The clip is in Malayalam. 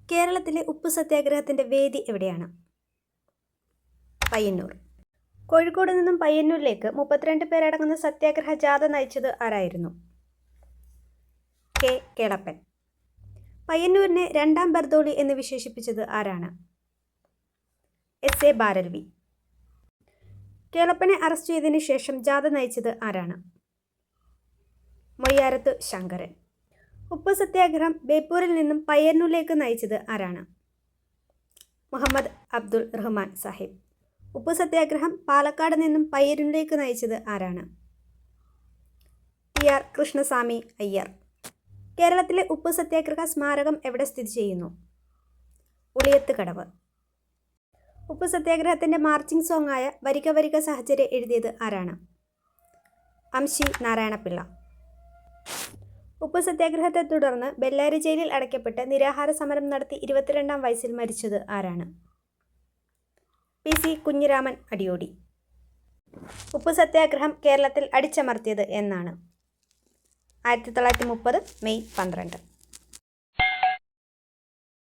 കേരളത്തിലെ ഉപ്പു സത്യാഗ്രഹത്തിൻ്റെ വേദി എവിടെയാണ്? പയ്യന്നൂർ. കോഴിക്കോട് നിന്നും പയ്യന്നൂരിലേക്ക് 32 പേരടങ്ങുന്ന സത്യാഗ്രഹ ജാഥ നയിച്ചത് ആരായിരുന്നു? കെ. കേളപ്പൻ. പയ്യന്നൂരിനെ രണ്ടാം ബർദോളി എന്ന് വിശേഷിപ്പിച്ചത് ആരാണ്? എസ്. എ. ബാരൽവി. കേളപ്പനെ അറസ്റ്റ് ചെയ്തതിനു ശേഷം ജാഥ നയിച്ചത് ആരാണ്? മൊയ്യാരത്ത് ശങ്കരൻ. ഉപ്പു സത്യാഗ്രഹം ബേപ്പൂരിൽ നിന്നും പയ്യന്നൂരിലേക്ക് നയിച്ചത് ആരാണ്? മുഹമ്മദ് അബ്ദുൾ റഹ്മാൻ സാഹിബ്. ഉപ്പു സത്യാഗ്രഹം പാലക്കാട് നിന്നും പയ്യന്നൂരിലേക്ക് നയിച്ചത് ആരാണ്? ടി. ആർ. കൃഷ്ണസ്വാമി അയ്യർ. കേരളത്തിലെ ഉപ്പു സത്യാഗ്രഹ സ്മാരകം എവിടെ സ്ഥിതി ചെയ്യുന്നു? ഉളിയത്ത് കടവ്. ഉപ്പു സത്യാഗ്രഹത്തിൻ്റെ മാർച്ചിങ് സോങ്ങായ വരിക വരിക സഹചര്യ എഴുതിയത് ആരാണ്? അംശി നാരായണപിള്ള. ഉപ്പു സത്യാഗ്രഹത്തെ തുടർന്ന് ബെല്ലാരി ജയിലിൽ അടയ്ക്കപ്പെട്ട് നിരാഹാര സമരം നടത്തി 22-ാം വയസ്സിൽ മരിച്ചത് ആരാണ്? പി. സി. കുഞ്ഞിരാമൻ അടിയോടി. ഉപ്പു സത്യാഗ്രഹം കേരളത്തിൽ അടിച്ചമർത്തിയത് എന്നാണ്? 1930 മെയ് 12.